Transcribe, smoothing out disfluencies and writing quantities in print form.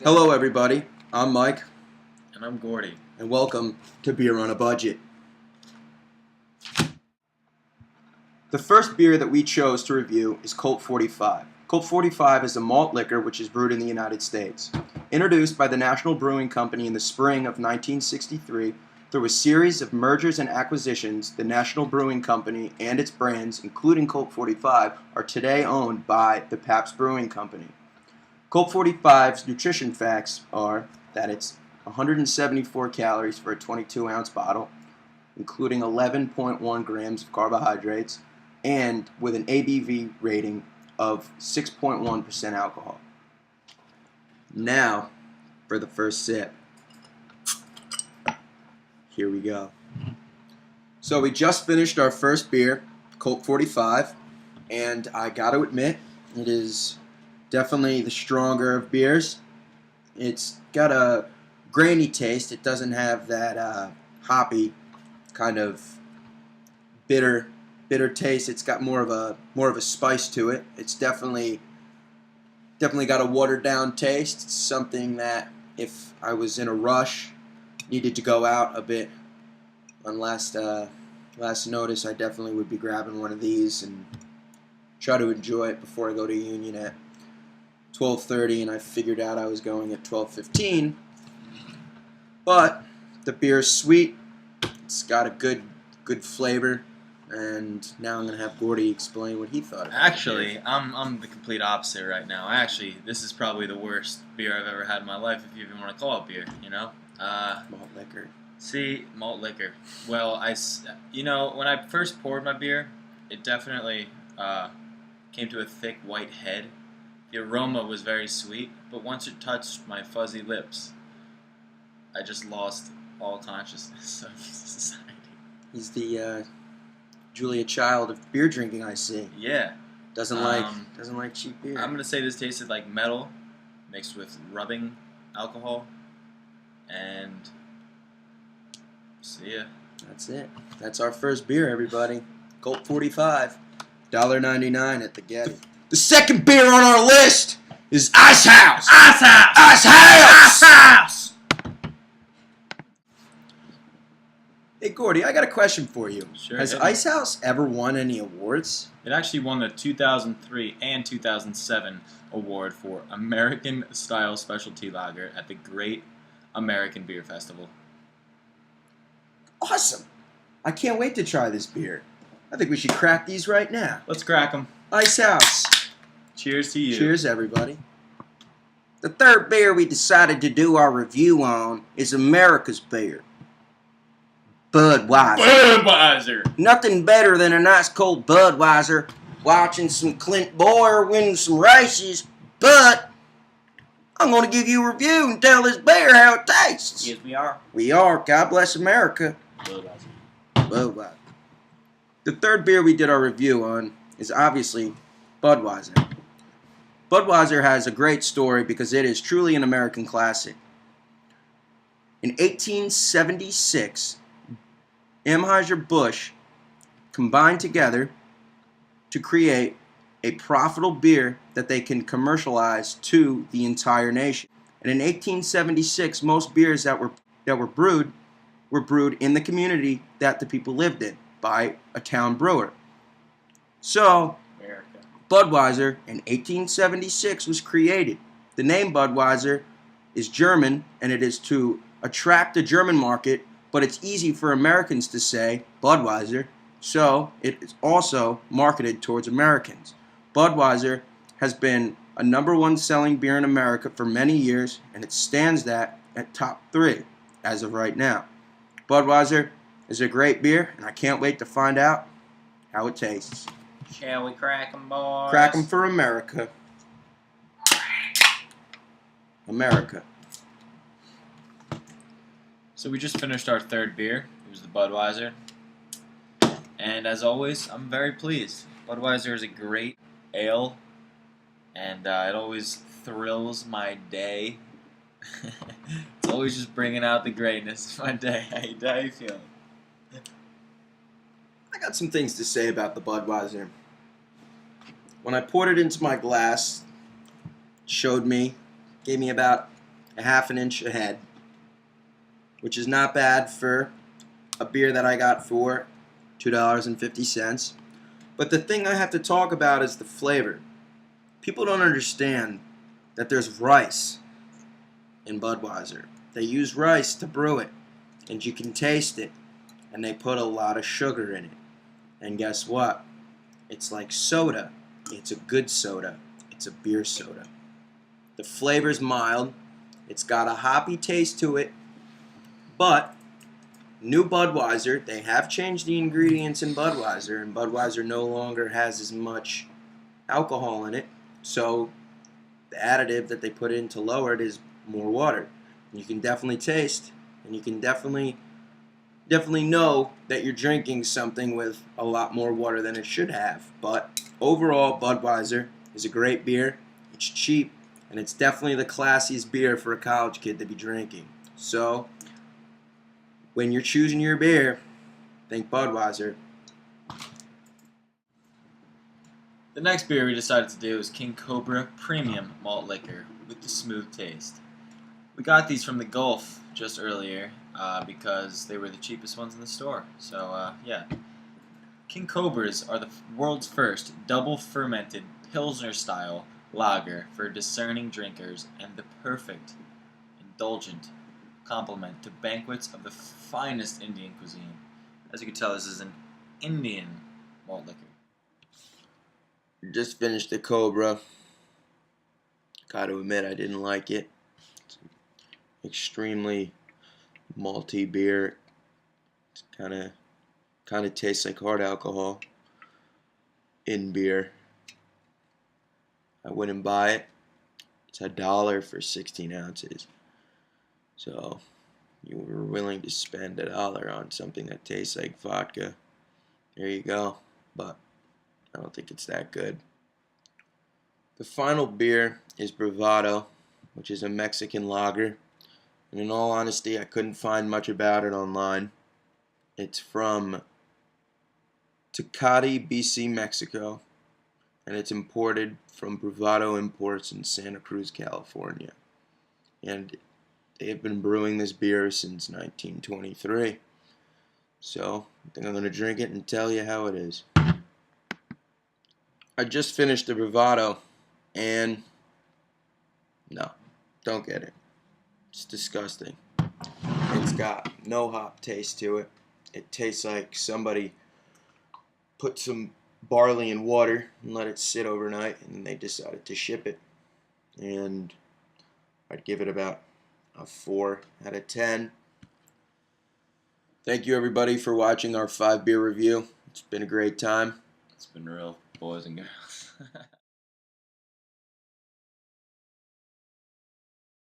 Hello, everybody. I'm Mike, And I'm Gordy. and welcome to Beer on a Budget. The first beer that we chose to review is Colt 45. Colt 45 is a malt liquor which is brewed in the United States. Introduced by the National Brewing Company in the spring of 1963, through a series of mergers and acquisitions, the National Brewing Company and its brands, including Colt 45, are today owned by the Pabst Brewing Company. Colt 45's nutrition facts are that it's 174 calories for a 22-ounce bottle, including 11.1 grams of carbohydrates, and with an ABV rating of 6.1% alcohol. Now, for the first sip. Here we go. So we just finished our first beer, Colt 45, and I gotta admit, it is definitely the stronger of beers. It's got a grainy taste. It doesn't have that hoppy kind of bitter taste. It's got more of a spice to it. It's definitely got a watered down taste. It's something that if I was in a rush, needed to go out a bit on last notice, I definitely would be grabbing one of these and try to enjoy it before I go to Union at 12:30, and I figured out I was going at 12:15. But the beer is sweet. It's got a good flavor, and now I'm gonna have Gordy explain what he thought. Actually, I'm the complete opposite right now. This is probably the worst beer I've ever had in my life, if you even want to call it beer. Malt liquor. See, malt liquor. Well, when I first poured my beer, it definitely came to a thick white head. The aroma was very sweet, but once it touched my fuzzy lips, I just lost all consciousness of society. He's the Julia Child of beer drinking, I see. Yeah. Doesn't like cheap beer. I'm gonna say this tasted like metal mixed with rubbing alcohol, and see ya. That's it. That's our first beer, everybody. Colt 45, $1.99 at the Getty. The second beer on our list is Ice House. Ice House! Ice House! Ice House! Hey, Gordy, I got a question for you. Sure. Has Ice House ever won any awards? It actually won the 2003 and 2007 award for American Style Specialty Lager at the Great American Beer Festival. Awesome. I can't wait to try this beer. I think we should crack these right now. Let's crack them. Ice House. Cheers to you. Cheers, everybody. The third beer we decided to do our review on is America's beer, Budweiser. Budweiser. Nothing better than a nice cold Budweiser, watching some Clint Boyer win some races, but I'm going to give you a review and tell this beer how it tastes. Yes, we are. We are. God bless America. Budweiser. The third beer we did our review on is obviously Budweiser. Budweiser has a great story because it is truly an American classic. In 1876, Anheuser-Busch combined together to create a profitable beer that they can commercialize to the entire nation. And in 1876, most beers that were brewed in the community that the people lived in by a town brewer. So, Budweiser in 1876 was created. The name Budweiser is German, and it is to attract the German market, but it's easy for Americans to say Budweiser, so it is also marketed towards Americans. Budweiser has been a #1 selling beer in America for many years, and it stands at top 3 as of right now. Budweiser is a great beer, and I can't wait to find out how it tastes. Shall we crack them, boys? Crack them for America. America. So we just finished our third beer. It was the Budweiser. And as always, I'm very pleased. Budweiser is a great ale, and it always thrills my day. It's always just bringing out the greatness of my day. How you feeling? I got some things to say about the Budweiser. When I poured it into my glass, gave me about a half an inch ahead, which is not bad for a beer that I got for $2.50. But the thing I have to talk about is the flavor. People don't understand that there's rice in Budweiser. They use rice to brew it, and you can taste it, and they put a lot of sugar in it. And guess what? It's like soda. It's a good soda. It's a beer soda. The flavor's mild. It's got a hoppy taste to it, but new Budweiser, they have changed the ingredients in Budweiser, and Budweiser no longer has as much alcohol in it, so the additive that they put in to lower it is more water. And you can definitely taste, and you can definitely know that you're drinking something with a lot more water than it should have. But overall, Budweiser is a great beer. It's cheap, and it's definitely the classiest beer for a college kid to be drinking. So when you're choosing your beer, think Budweiser. The next beer we decided to do is King Cobra Premium Malt Liquor with the smooth taste. We got these from the Gulf just earlier because they were the cheapest ones in the store. So, yeah. King Cobras are the world's first double fermented Pilsner-style lager for discerning drinkers and the perfect, indulgent complement to banquets of the finest Indian cuisine. As you can tell, this is an Indian malt liquor. Just finished the Cobra. Gotta admit, I didn't like it. It's extremely malty beer. It's kind of tastes like hard alcohol in beer. I wouldn't buy it. It's $1 for 16 ounces. So you were willing to spend $1 on something that tastes like vodka. There you go. But I don't think it's that good. The final beer is Bravado, which is a Mexican lager. And in all honesty, I couldn't find much about it online. It's from Tecate, BC, Mexico. And it's imported from Bravado Imports in Santa Cruz, California. And they have been brewing this beer since 1923. So I think I'm going to drink it and tell you how it is. I just finished the Bravado, and no, don't get it. It's disgusting. It's got no hop taste to it. It tastes like somebody put some barley in water and let it sit overnight, and then they decided to ship it. And I'd give it about a 4 out of 10. Thank you, everybody, for watching our 5 beer review. It's been a great time. It's been real, boys and girls.